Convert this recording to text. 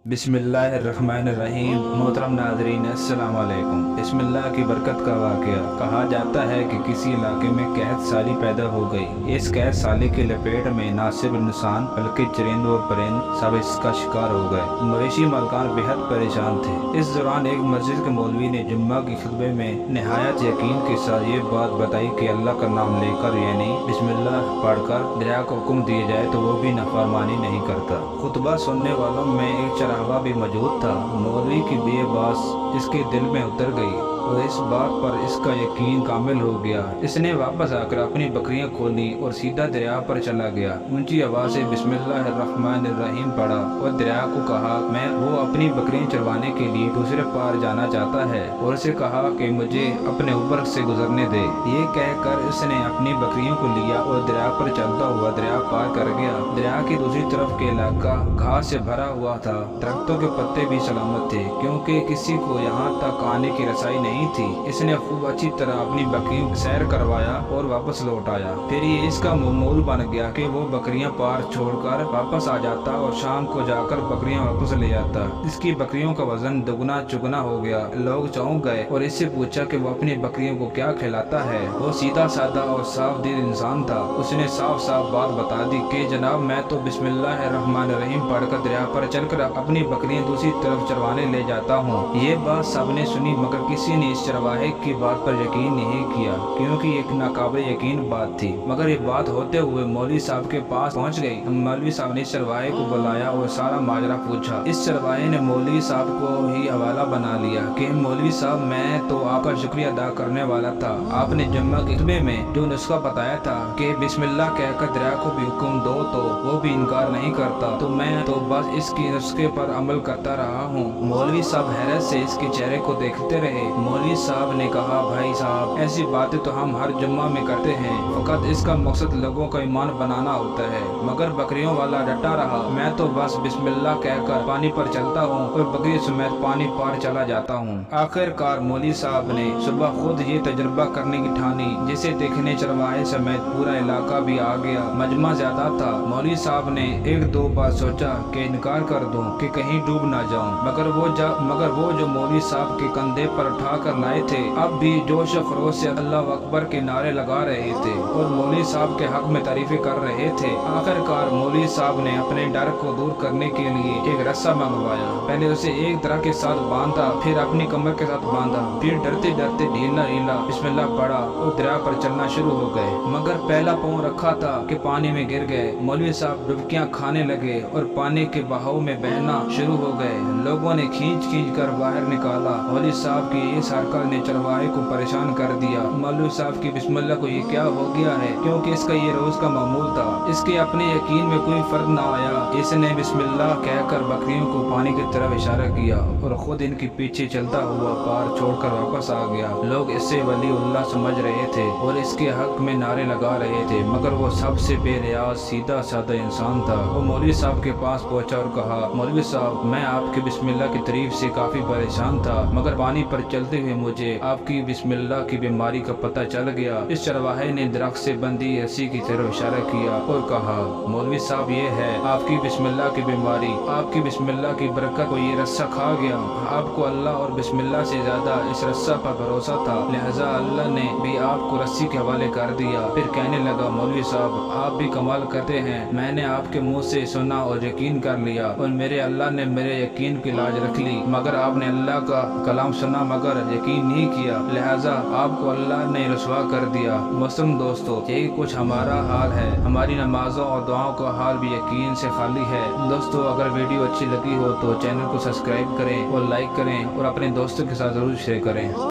बिस्मिल्लाहिर्रहमानिर्रहीम। मोहतरम नाज़रीन, अस्सलाम वालेकुम। बिस्मिल्लाह की बरकत का वाक़या। कहा जाता है कि किसी इलाके में कैद साली पैदा हो गई। इस कैद साली की लपेट में ना सिर्फ इंसान बल्कि चरिंद व परिंद सब इसका शिकार हो गए। मवेशी मालकान बेहद परेशान थे। इस दौरान एक मस्जिद के मौलवी ने जुम्मा की खुतबे में नहायत यकीन के साथ ये बात बताई कि अल्लाह का नाम लेकर यानी बिस्मिल्लाह पढ़कर दरिया को हुक्म दिए जाए तो वो भी नाफरमानी नहीं करता। खुतबा सुनने वालों में एक चरागा भी मौजूद था। मौलवी की बेबास इसके दिल में उतर गई और इस बात पर इसका यकीन कामिल हो गया। इसने वापस आकर अपनी बकरियां खोली और सीधा दरिया पर चला गया। ऊंची आवाज से बिस्मिल्लाहिर्रहमानिर्रहीम पढ़ा और दरिया को कहा मैं वो अपनी बकरियां चरवाने के लिए दूसरे पार जाना चाहता है और उसे कहा कि मुझे अपने ऊपर से गुजरने दे। ये कहकर इसने अपनी बकरियों को लिया और दरिया पर चलता हुआ दरिया पार कर गया। दरिया की दूसरी तरफ के इलाका घास से भरा हुआ था। दरख्तों के पत्ते भी सलामत थे क्योंकि किसी को यहाँ तक आने की रसाई नहीं थी। इसने खूब अच्छी तरह अपनी बकरियों को सैर करवाया और वापस लौट आया। फिर ये इसका मामूल बन गया कि वो बकरियां पार छोड़कर वापस आ जाता और शाम को जाकर बकरियां वापस ले आता। इसकी बकरियों का वजन दुगना चुगना हो गया। लोग चौंक गए और इससे पूछा कि वो अपनी बकरियों को क्या खिलाता है। वो सीधा साधा और साफ दिल इंसान था। उसने साफ साफ बात बता दी कि जनाब मैं तो बिस्मिल्लाहिर्रहमानिर्रहीम पढ़कर दरिया पर चलकर अपनी बकरियां दूसरी तरफ चरवाने ले जाता हूँ। ये बात सबने सुनी मगर किसी ने इस चरवाहे की बात पर यकीन नहीं किया क्योंकि एक नाकाबिल यकीन बात थी। मगर ये बात होते हुए मौलवी साहब के पास पहुंच गई। मौलवी साहब ने इस चरवाहे को बुलाया और सारा माजरा पूछा। इस चरवाहे ने मौलवी साहब को ही हवाला बना लिया कि मौलवी साहब मैं तो आपका शुक्रिया अदा करने वाला था। आपने जुम्मा के खुतबे में जो नुस्खा बताया था कि बिस्मिल्लाह कहकर दरिया को भी हुक्म दो तो वो भी इनकार नहीं करता, तो मैं तो बस इसकी नुस्खे पर अमल करता रहा हूँ। मौलवी साहब हैरत से इसके चेहरे को देखते रहे। मौलवी साहब ने कहा भाई साहब ऐसी बातें तो हम हर जुम्मा में करते हैं, फकत इसका मकसद लोगों का ईमान बनाना होता है। मगर बकरियों वाला डटा रहा। मैं तो बस बिस्मिल्लाह कहकर पानी पर चलता हूँ और बकरी समेत पानी पार चला जाता हूँ। आखिरकार मौलवी साहब ने सुबह खुद ये तजुर्बा करने की ठानी जिसे देखने चरवाहे समेत पूरा इलाका भी आ गया। मजमा ज्यादा था। मौलवी साहब ने एक दो बार सोचा कि इनकार कर दूं कि कहीं डूब ना जाऊं, मगर वो जो मौलवी साहब के कंधे पर उठा कर लाए थे अब भी जोश और खरोश से अल्लाह अकबर के नारे लगा रहे थे और मौलवी साहब के हक में तारीफें कर रहे थे। आखिरकार मौलवी साहब ने अपने डर को दूर करने के लिए एक रस्सा मंगवाया। पहले उसे एक तरह के साथ बांधा, फिर अपनी कमर के साथ बांधा, फिर डरते डरते ढीला ढीला बिस्मिल्लाह पढ़ा और दरिया पर चलना शुरू हो गए। मगर पहला पाँव रखा था कि पानी में गिर गए। मौलवी साहब डुबकियां खाने लगे और पानी के बहाव में बहना शुरू हो गए। लोगों ने खींच खींच कर बाहर निकाला। मौलवी साहब की इस हरकत ने चरवाहे को परेशान कर दिया। मौलवी साहब की बिस्मिल्लाह को ये क्या हो गया है क्योंकि इसका ये रोज का मामूल था। इसके अपने यकीन में कोई फर्क न आया। इसने बिस्मिल्लाह कहकर बकरियों को पानी की तरफ इशारा किया और खुद इनके पीछे चलता हुआ पार छोड़कर वापस आ गया। लोग इससे वलीउल्लाह समझ रहे थे और इसके हक में नारे लगा रहे थे मगर वो सबसे बेरियाज सीधा साधा इंसान था। वो मौलवी साहब के पास पहुंचा और कहा मौलवी साहब मैं आपके बिस्मिल्लाह की तारीफ से काफी परेशान था मगर पानी पर चलते हुए मुझे आपकी बिस्मिल्लाह की बीमारी का पता चल गया। इस चरवाहे ने दरख्त से बंधी रस्सी की तरफ इशारा किया और कहा मौलवी साहब ये है आपकी बिस्मिल्लाह की बीमारी। आपकी बिस्मिल्लाह की बरकत को ये रस्सा खा गया। आपको अल्लाह और बिस्मिल्लाह से ज्यादा इस रस्सा पर भरोसा था, लिहाजा अल्लाह ने भी आपको रस्सी के हवाले कर दिया। फिर कहने लगा मौलवी साहब आप भी कमाल करते हैं। मैंने आपके मुँह से सुना और यकीन कर लिया और मेरे अल्लाह ने मेरे यकीन की लाज रख ली। मगर आपने अल्लाह का कलाम सुना मगर यकीन नहीं किया, लिहाजा आपको अल्लाह ने रुसवा कर दिया। मुस्लिम दोस्तों यही कुछ हमारा हाल है। हमारी नमाजों और दुआओं का हाल भी यकीन से खाली है। दोस्तों अगर वीडियो अच्छी लगी हो तो चैनल को सब्सक्राइब करें और लाइक करें और अपने दोस्तों के साथ जरूर शेयर करें।